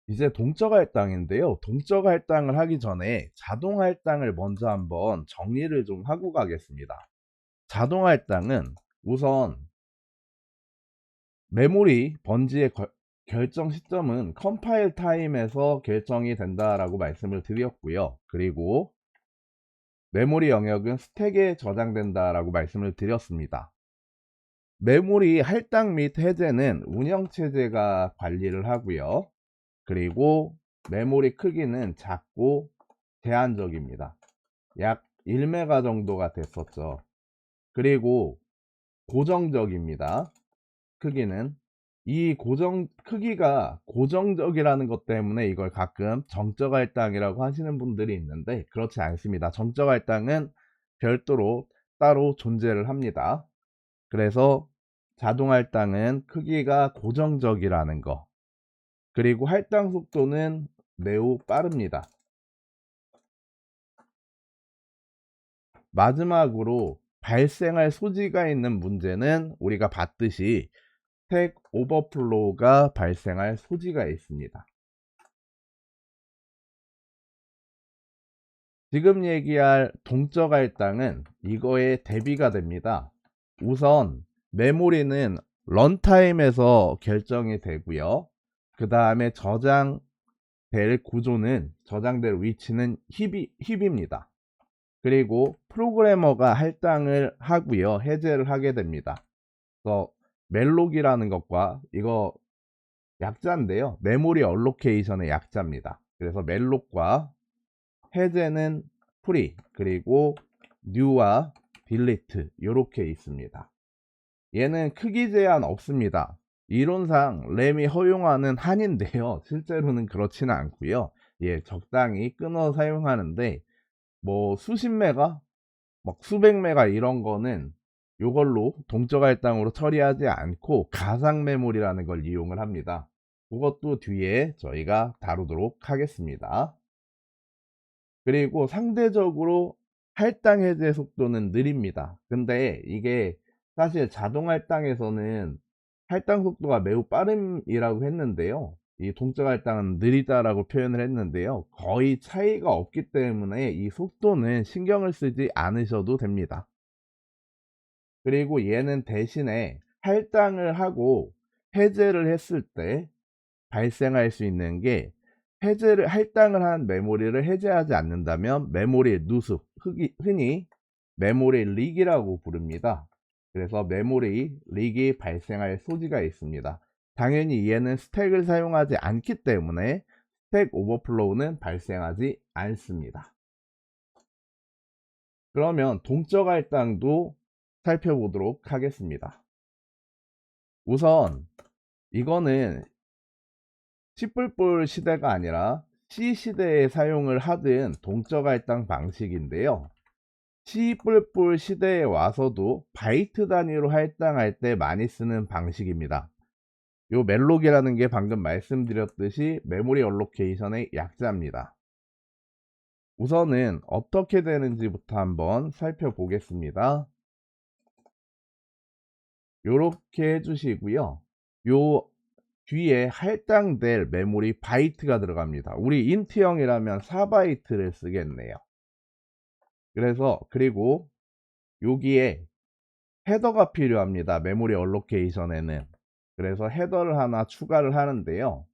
이제 동적 할당인데요. 동적 할당을 하기 전에 자동 할당을 먼저 한번 정리를 좀 하고 가겠습니다. 자동 할당은 우선 메모리 번지의 결정 시점은 컴파일 타임에서 결정이 된다라고 말씀을 드렸고요. 그리고 메모리 영역은 스택에 저장된다라고 말씀을 드렸습니다. 메모리 할당 및 해제는 운영체제가 관리를 하고요. 그리고 메모리 크기는 작고 제한적입니다. 약 1메가 정도가 됐었죠. 그리고 고정적입니다. 크기는 이 크기가 고정적이라는 것 때문에 이걸 가끔 정적 할당이라고 하시는 분들이 있는데 그렇지 않습니다. 정적 할당은 별도로 따로 존재를 합니다. 그래서 자동 할당은 크기가 고정적이라는 거, 그리고 할당 속도는 매우 빠릅니다. 마지막으로 발생할 소지가 있는 문제는 우리가 봤듯이 스택 오버플로우가 발생할 소지가 있습니다. 지금 얘기할 동적 할당은 이거에 대비가 됩니다. 우선 메모리는 런타임에서 결정이 되고요. 그 다음에 저장될 구조는, 저장될 위치는 힙입니다. 그리고 프로그래머가 할당을 하고요, 해제를 하게 됩니다. 그래서 멜록이라는 것과, 이거 약자인데요, 메모리 얼로케이션의 약자입니다. 그래서 멜록과 해제는 프리, 그리고 뉴와 딜리트 이렇게 있습니다. 얘는 크기 제한 없습니다. 이론상 램이 허용하는 한인데요, 실제로는 그렇지는 않고요. 예, 적당히 끊어 사용하는데 뭐 수십 메가, 막 수백 메가 이런 거는 요걸로 동적 할당으로 처리하지 않고 가상 메모리라는 걸 이용을 합니다. 그것도 뒤에 저희가 다루도록 하겠습니다. 그리고 상대적으로 할당 해제 속도는 느립니다. 근데 이게 사실 자동 할당에서는 할당 속도가 매우 빠름이라고 했는데요, 이 동적 할당은 느리다라고 표현을 했는데요, 거의 차이가 없기 때문에 이 속도는 신경을 쓰지 않으셔도 됩니다. 그리고 얘는 대신에 할당을 하고 해제를 했을 때 발생할 수 있는 게, 할당을 한 메모리를 해제하지 않는다면 메모리 누수, 흔히 메모리 리기라고 부릅니다. 그래서 메모리 리기 발생할 소지가 있습니다. 당연히 얘는 스택을 사용하지 않기 때문에 스택 오버플로우는 발생하지 않습니다. 그러면 동적 할당도 살펴보도록 하겠습니다. 우선 이거는 C++ 시대가 아니라 C 시대에 사용을 하던 동적 할당 방식인데요, C++ 시대에 와서도 바이트 단위로 할당할 때 많이 쓰는 방식입니다. 요 멜록이라는 게 방금 말씀드렸듯이 메모리 얼로케이션의 약자입니다. 우선은 어떻게 되는지부터 한번 살펴보겠습니다. 요렇게 해주시고요, 요 뒤에 할당될 메모리 바이트가 들어갑니다. 우리 인트형이라면 4바이트를 쓰겠네요. 그리고 여기에 헤더가 필요합니다. 메모리 얼로케이션에는. 그래서 헤더를 하나 추가를 하는데요,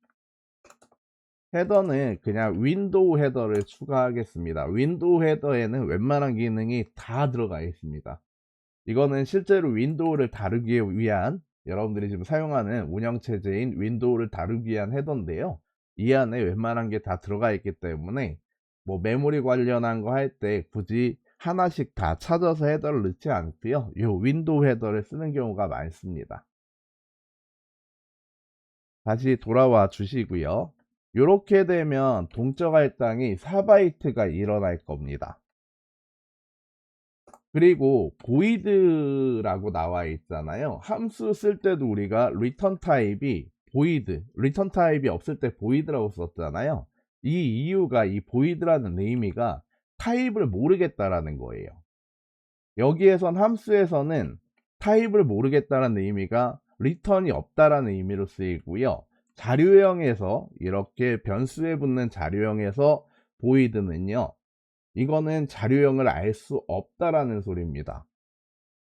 헤더는 그냥 윈도우 헤더를 추가하겠습니다. 윈도우 헤더에는 웬만한 기능이 다 들어가 있습니다. 이거는 실제로 윈도우를 다루기 위한, 여러분들이 지금 사용하는 운영체제인 윈도우를 다루기 위한 헤더인데요, 이 안에 웬만한 게 다 들어가 있기 때문에 뭐 메모리 관련한 거 할 때 굳이 하나씩 다 찾아서 헤더를 넣지 않고요, 요 윈도우 헤더를 쓰는 경우가 많습니다. 다시 돌아와 주시고요, 이렇게 되면 동적 할당이 4바이트가 일어날 겁니다. 그리고 void라고 나와 있잖아요. 함수 쓸 때도 우리가 return 타입이 return 타입이 없을 때 void라고 썼잖아요. 이 이유가, 이 void라는 의미가 타입을 모르겠다라는 거예요. 여기에선 함수에서는 타입을 모르겠다라는 의미가 return이 없다라는 의미로 쓰이고요, 자료형에서 이렇게 변수에 붙는 자료형에서 보이드는요, 이거는 자료형을 알 수 없다라는 소리입니다.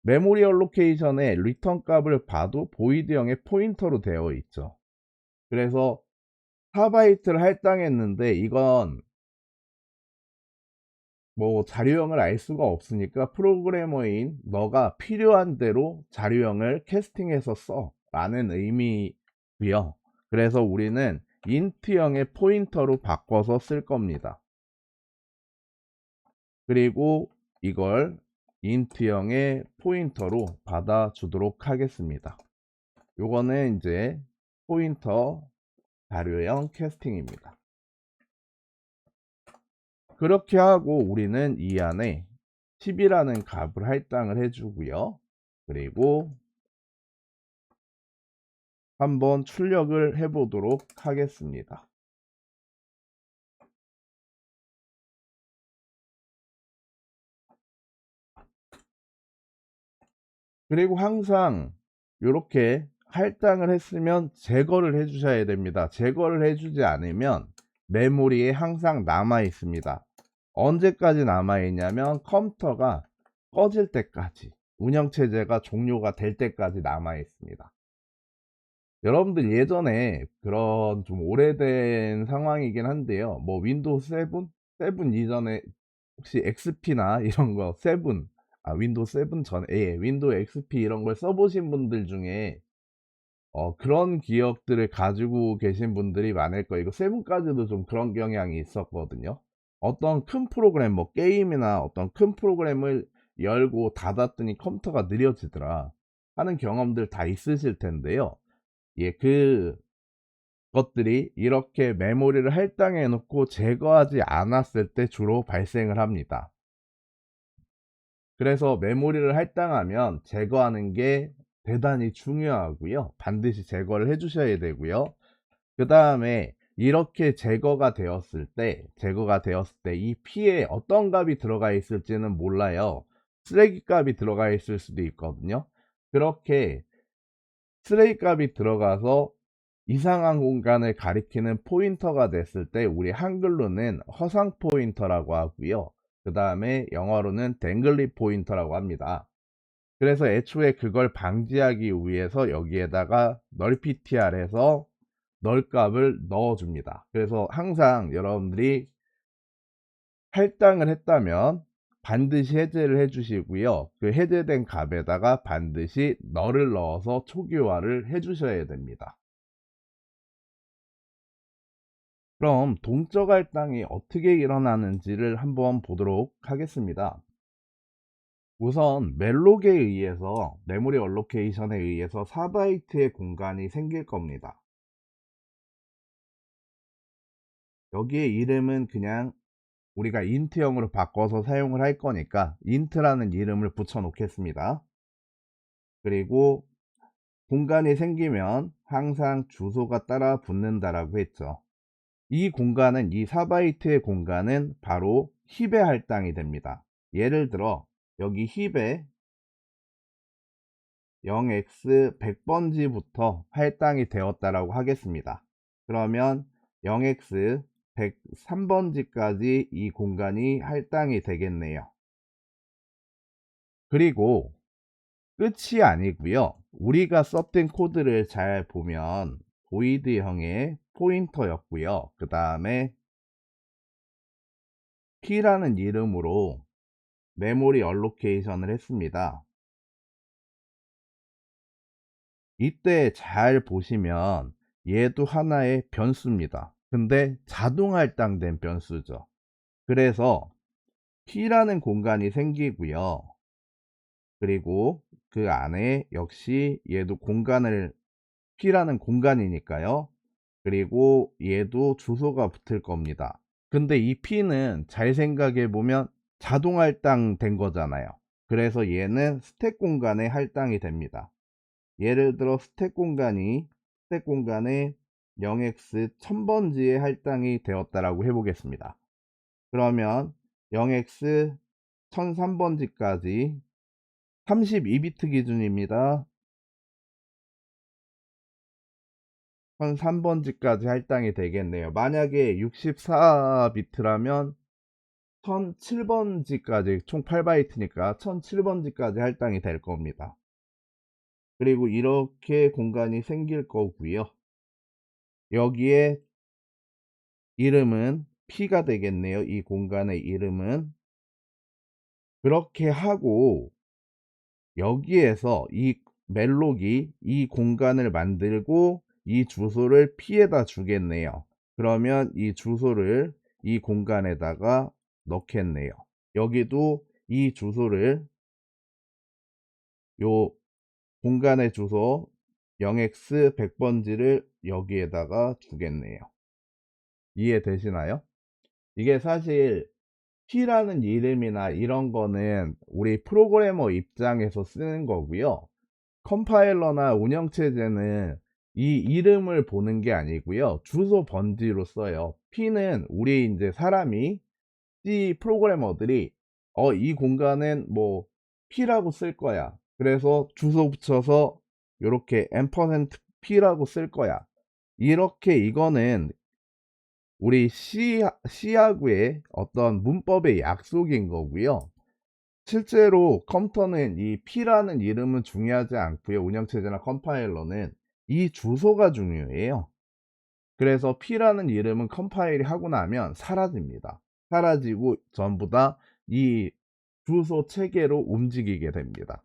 메모리 얼로케이션의 리턴 값을 봐도 보이드형의 포인터로 되어 있죠. 그래서 4바이트를 할당했는데 이건 뭐 자료형을 알 수가 없으니까 프로그래머인 너가 필요한 대로 자료형을 캐스팅해서 써 라는 의미고요. 그래서 우리는 인트형의 포인터로 바꿔서 쓸 겁니다. 그리고 이걸 인트형의 포인터로 받아주도록 하겠습니다. 요거는 이제 포인터 자료형 캐스팅입니다. 그렇게 하고 우리는 이 안에 10이라는 값을 할당을 해주고요. 그리고 한번 출력을 해보도록 하겠습니다. 그리고 항상 이렇게 할당을 했으면 제거를 해 주셔야 됩니다. 제거를 해주지 않으면 메모리에 항상 남아 있습니다. 언제까지 남아 있냐면 컴퓨터가 꺼질 때까지, 운영체제가 종료가 될 때까지 남아 있습니다. 여러분들 예전에 그런 좀 오래된 상황이긴 한데요, 뭐 윈도우 7? 7 이전에 혹시 XP나 이런 거 7, 윈도우 7 전에, 예, 윈도우 XP 이런 걸 써보신 분들 중에 그런 기억들을 가지고 계신 분들이 많을 거예요. 이거 7까지도 좀 그런 경향이 있었거든요. 어떤 큰 프로그램, 뭐 게임이나 어떤 큰 프로그램을 열고 닫았더니 컴퓨터가 느려지더라 하는 경험들 다 있으실 텐데요. 예, 것들이 이렇게 메모리를 할당해 놓고 제거하지 않았을 때 주로 발생을 합니다. 그래서 메모리를 할당하면 제거하는 게 대단히 중요하고요. 반드시 제거를 해 주셔야 되고요. 그 다음에 이렇게 제거가 되었을 때 이 P에 어떤 값이 들어가 있을지는 몰라요. 쓰레기 값이 들어가 있을 수도 있거든요. 그렇게 쓰레기 값이 들어가서 이상한 공간을 가리키는 포인터가 됐을 때 우리 한글로는 허상 포인터라고 하고요. 그 다음에 영어로는 댕글리 포인터라고 합니다. 그래서 애초에 그걸 방지하기 위해서 여기에다가 널ptr해서 널 값을 넣어줍니다. 그래서 항상 여러분들이 할당을 했다면 반드시 해제를 해주시고요. 그 해제된 값에다가 반드시 널을 넣어서 초기화를 해주셔야 됩니다. 그럼 동적 할당이 어떻게 일어나는지를 한번 보도록 하겠습니다. 우선 멜록에 의해서, 메모리 얼로케이션에 의해서 4바이트의 공간이 생길 겁니다. 여기에 이름은 그냥 우리가 인트형으로 바꿔서 사용을 할 거니까 인트라는 이름을 붙여 놓겠습니다. 그리고 공간이 생기면 항상 주소가 따라 붙는다라고 했죠. 이 공간은, 이 4바이트의 공간은 바로 힙에 할당이 됩니다. 예를 들어 여기 힙에 0x 100번지부터 할당이 되었다라고 하겠습니다. 그러면 0x 103번지까지 이 공간이 할당이 되겠네요. 그리고 끝이 아니고요. 우리가 썼던 코드를 잘 보면 보이드형의 포인터였고요. 그 다음에 P라는 이름으로 메모리 얼로케이션을 했습니다. 이때 잘 보시면 얘도 하나의 변수입니다. 근데 자동 할당된 변수죠. 그래서 P라는 공간이 생기고요. 그리고 그 안에 역시 얘도 P라는 공간이니까요. 그리고 얘도 주소가 붙을 겁니다. 근데 이 P는 잘 생각해 보면 자동 할당된 거잖아요. 그래서 얘는 스택 공간에 할당이 됩니다. 예를 들어 스택 공간에 0x 1000번지에 할당이 되었다라고 해보겠습니다. 그러면 0x 1003번지까지 32비트 기준입니다. 한 3번지까지 할당이 되겠네요. 만약에 64비트라면 1007번지까지, 총 8바이트니까 1007번지까지 할당이 될 겁니다. 그리고 이렇게 공간이 생길 거고요. 여기에 이름은 P가 되겠네요. 이 공간의 이름은. 그렇게 하고 여기에서 이 멜록이 이 공간을 만들고 이 주소를 P에다 주겠네요. 그러면 이 주소를 이 공간에다가 넣겠네요. 여기도 이 주소를 요 공간의 주소 0x 100번지를 여기에다가 주겠네요. 이해되시나요? 이게 사실 P라는 이름이나 이런 거는 우리 프로그래머 입장에서 쓰는 거고요. 컴파일러나 운영체제는 이 이름을 보는 게 아니고요. 주소 번지로 써요. P는 우리 이제 사람이 C 프로그래머들이 이 공간은 뭐 P라고 쓸 거야. 그래서 주소 붙여서 이렇게 %P라고 쓸 거야. 이렇게 이거는 우리 C하고의 어떤 문법의 약속인 거고요. 실제로 컴퓨터는 이 P라는 이름은 중요하지 않고요. 운영체제나 컴파일러는 이 주소가 중요해요. 그래서 P라는 이름은 컴파일이 하고 나면 사라집니다. 사라지고 전부 다 이 주소 체계로 움직이게 됩니다.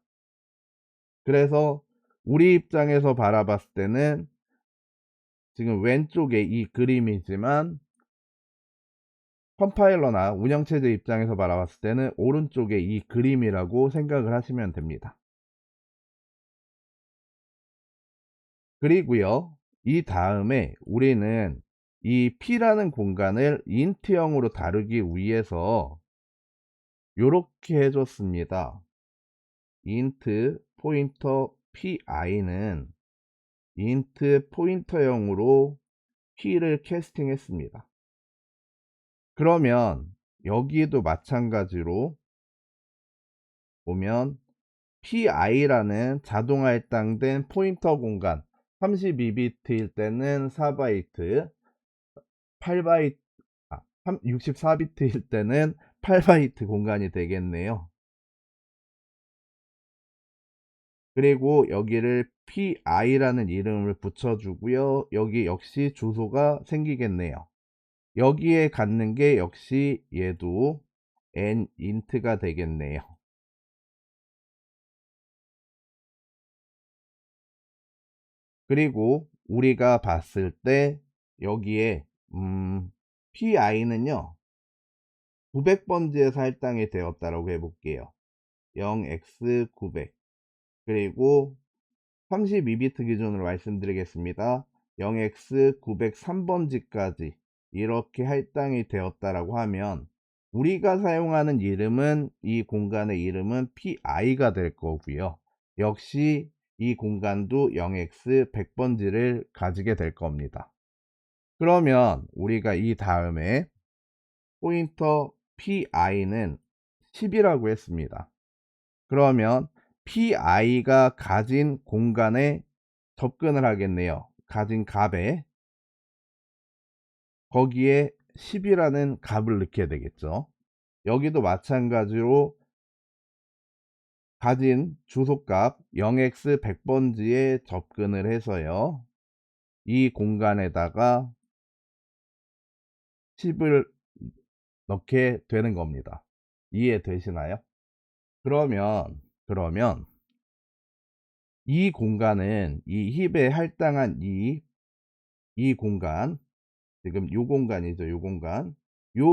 그래서 우리 입장에서 바라봤을 때는 지금 왼쪽에 이 그림이지만 컴파일러나 운영체제 입장에서 바라봤을 때는 오른쪽에 이 그림이라고 생각을 하시면 됩니다. 그리고요, 이 다음에 우리는 이 P라는 공간을 인트형으로 다루기 위해서 요렇게 해줬습니다. int 포인터 pi는 int 포인터형으로 P를 캐스팅 했습니다. 그러면 여기에도 마찬가지로 보면 pi라는 자동 할당된 포인터 공간 32비트일 때는 4바이트, 8바이트, 64비트일 때는 8바이트 공간이 되겠네요. 그리고 여기를 pi라는 이름을 붙여주고요. 여기 역시 주소가 생기겠네요. 여기에 갖는 게 역시 얘도 nint가 되겠네요. 그리고 우리가 봤을 때 여기에 pi는요 900번지에서 할당이 되었다라고 해볼게요. 0x900 그리고 32비트 기준으로 말씀드리겠습니다. 0x903번지까지 이렇게 할당이 되었다라고 하면 우리가 사용하는 이름은 이 공간의 이름은 pi가 될 거고요. 역시 이 공간도 0x100번지를 가지게 될 겁니다. 그러면 우리가 이 다음에 포인터 pi는 10이라고 했습니다. 그러면 pi가 가진 공간에 접근을 하겠네요. 가진 값에 거기에 10이라는 값을 넣게 되겠죠. 여기도 마찬가지로 가진 주소값 0x100번지에 접근을 해서요. 이 공간에다가 10을 넣게 되는 겁니다. 이해되시나요? 그러면 이 공간은 이 힙에 할당한 이 공간 지금 요 공간이죠. 요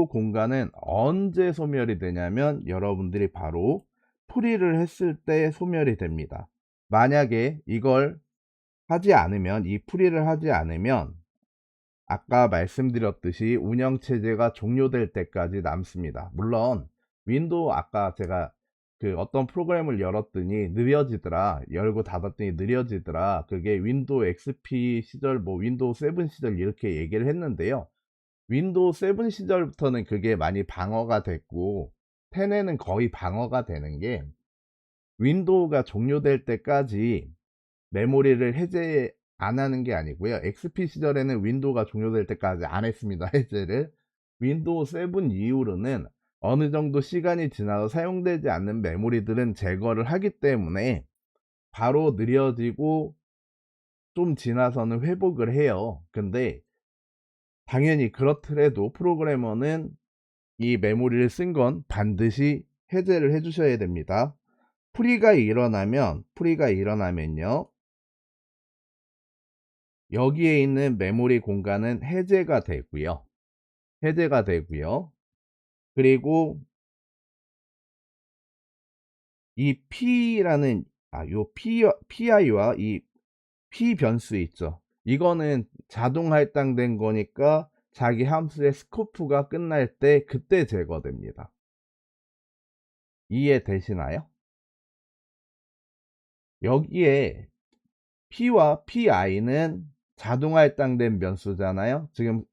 공간은 언제 소멸이 되냐면 여러분들이 바로 풀이를 했을 때 소멸이 됩니다. 만약에 이걸 하지 않으면 이 풀이를 하지 않으면 아까 말씀드렸듯이 운영체제가 종료될 때까지 남습니다. 물론 윈도우 아까 제가 그 어떤 프로그램을 열었더니 느려지더라, 열고 닫았더니 느려지더라, 그게 윈도우 XP 시절 뭐 윈도우 7 시절 이렇게 얘기를 했는데요. 윈도우 7 시절부터는 그게 많이 방어가 됐고 10에는 거의 방어가 되는 게 윈도우가 종료될 때까지 메모리를 안 하는 게 아니고요. XP 시절에는 윈도우가 종료될 때까지 안 했습니다. 해제를. 윈도우 7 이후로는 어느 정도 시간이 지나서 사용되지 않는 메모리들은 제거를 하기 때문에 바로 느려지고 좀 지나서는 회복을 해요. 근데 당연히 그렇더라도 프로그래머는 이 메모리를 쓴 건 반드시 해제를 해 주셔야 됩니다. 프리가 일어나면요, 여기에 있는 메모리 공간은 해제가 되고요. 그리고 이 P라는 요 PI와 이 P 변수 있죠. 이거는 자동 할당된 거니까 자기 함수의 스코프가 끝날 때 그때 제거됩니다. 이해되시나요? 여기에 P와 PI는 자동 할당된 변수잖아요. 지금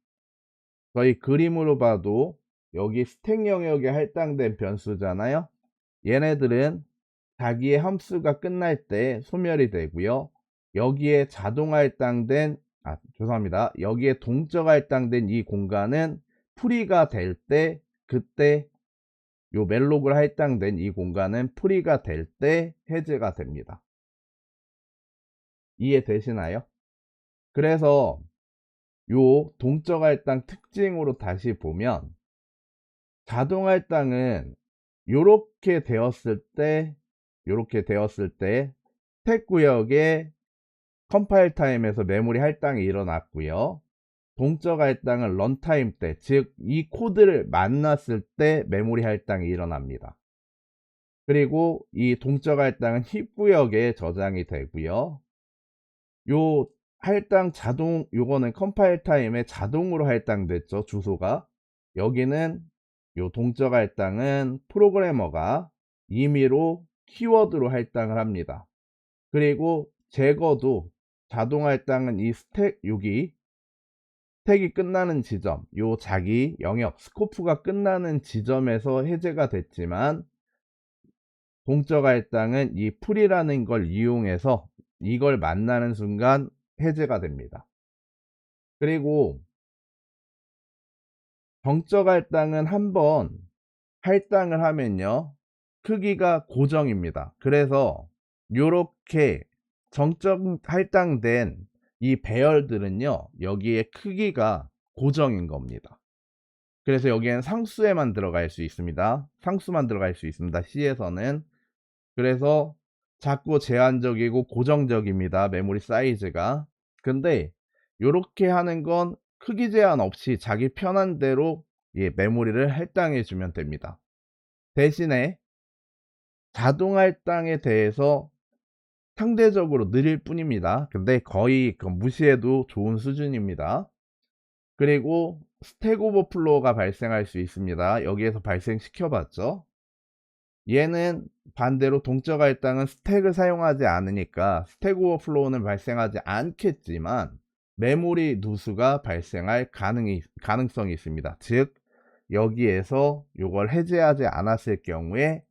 저희 그림으로 봐도 여기 스택 영역에 할당된 변수잖아요. 얘네들은 자기의 함수가 끝날 때 소멸이 되고요. 여기에 자동 할당된 죄송합니다. 여기에 동적 할당된 이 공간은 프리가 될 때, 그때 요 멜로그로 할당된 이 공간은 프리가 될 때 해제가 됩니다. 이해되시나요? 그래서 요 동적 할당 특징으로 다시 보면 자동 할당은 요렇게 되었을 때 스택 구역에 컴파일 타임에서 메모리 할당이 일어났고요. 동적 할당은 런타임 때, 즉 이 코드를 만났을 때 메모리 할당이 일어납니다. 그리고 이 동적 할당은 힙 구역에 저장이 되고요. 요 요거는 컴파일 타임에 자동으로 할당됐죠, 주소가. 여기는 요 동적 할당은 프로그래머가 임의로 키워드로 할당을 합니다. 그리고 제거도 자동 할당은 이 스택이 끝나는 지점, 요 자기 영역 스코프가 끝나는 지점에서 해제가 됐지만, 동적 할당은 이 풀이라는 걸 이용해서 이걸 만나는 순간 해제가 됩니다. 그리고 정적 할당은 한번 할당을 하면요, 크기가 고정입니다. 그래서 요렇게 정적 할당된 이 배열들은요, 여기에 크기가 고정인 겁니다. 그래서 여기엔 상수에만 들어갈 수 있습니다. 상수만 들어갈 수 있습니다, C에서는. 그래서 작고 제한적이고 고정적입니다, 메모리 사이즈가. 근데 요렇게 하는 건 크기 제한 없이 자기 편한 대로 메모리를 할당해 주면 됩니다. 대신에 자동 할당에 대해서 상대적으로 느릴 뿐입니다. 근데 거의 무시해도 좋은 수준입니다. 그리고 스택 오버플로우가 발생할 수 있습니다. 여기에서 발생시켜 봤죠. 얘는 반대로 동적 할당은 스택을 사용하지 않으니까 스택 오버플로우는 발생하지 않겠지만 메모리 누수가 발생할 가능성이 있습니다. 즉 여기에서 요걸 해제하지 않았을 경우에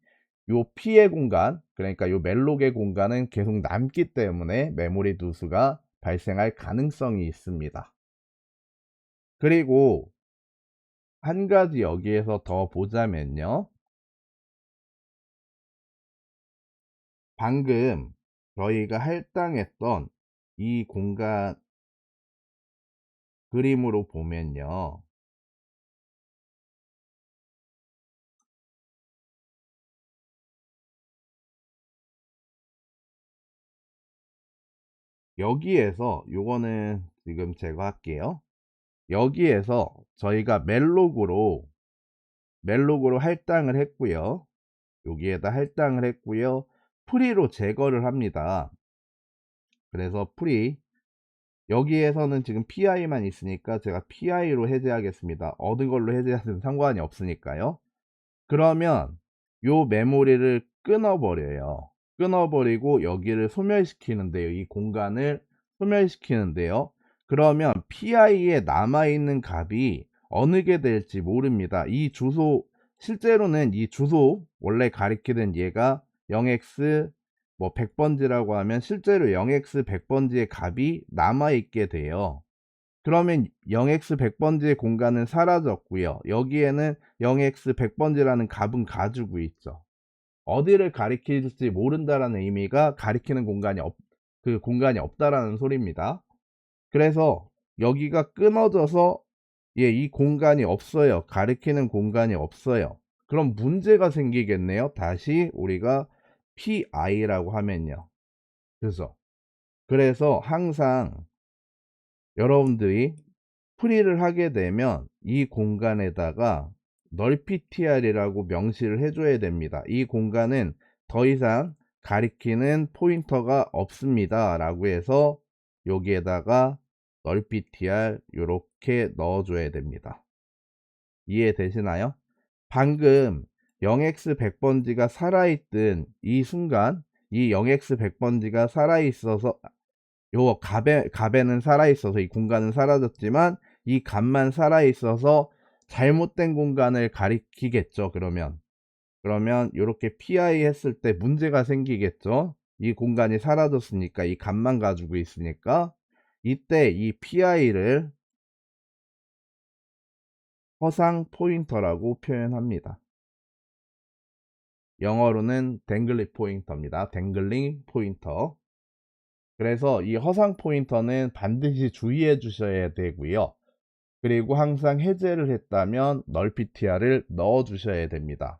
요 P의 공간, 그러니까 요 멜록의 공간은 계속 남기 때문에 메모리 누수가 발생할 가능성이 있습니다. 그리고 한 가지 여기에서 더 보자면요, 방금 저희가 할당했던 이 공간 그림으로 보면요, 여기에서 요거는 지금 제거할게요. 여기에서 저희가 멜록으로 할당을 했고요. 여기에다 할당을 했고요. 프리로 제거를 합니다. 그래서 프리, 여기에서는 지금 PI만 있으니까 제가 PI로 해제하겠습니다. 어느 걸로 해제하든 상관이 없으니까요. 그러면 요 메모리를 끊어버려요. 끊어버리고 여기를 소멸시키는데요. 이 공간을 소멸시키는데요. 그러면 PI에 남아있는 값이 어느 게 될지 모릅니다. 이 주소, 실제로는 이 주소 원래 가리키던 얘가 0x 뭐 100번지라고 하면 실제로 0x 100번지의 값이 남아있게 돼요. 그러면 0x 100번지의 공간은 사라졌고요. 여기에는 0x 100번지라는 값은 가지고 있죠. 어디를 가리킬지 모른다라는 의미가 가리키는 공간이 그 공간이 없다라는 소리입니다. 그래서 여기가 끊어져서 이 공간이 없어요. 가리키는 공간이 없어요. 그럼 문제가 생기겠네요. 다시 우리가 PI라고 하면요. 그래서 항상 여러분들이 풀이를 하게 되면 이 공간에다가 널피TR이라고 명시를 해줘야 됩니다. 이 공간은 더 이상 가리키는 포인터가 없습니다 라고 해서 여기에다가 널피TR 이렇게 넣어줘야 됩니다. 이해되시나요? 방금 0x 100번지가 살아있던 이 순간 이 0x 100번지가 살아있어서 요 값에는 살아있어서 이 공간은 사라졌지만 이 값만 살아있어서 잘못된 공간을 가리키겠죠. 그러면 이렇게 PI 했을 때 문제가 생기겠죠. 이 공간이 사라졌으니까 이 값만 가지고 있으니까 이때 이 PI를 허상 포인터라고 표현합니다. 영어로는 댕글링 포인터입니다. 댕글링 포인터. 그래서 이 허상 포인터는 반드시 주의해 주셔야 되고요. 그리고 항상 해제를 했다면 널피TR을 넣어 주셔야 됩니다.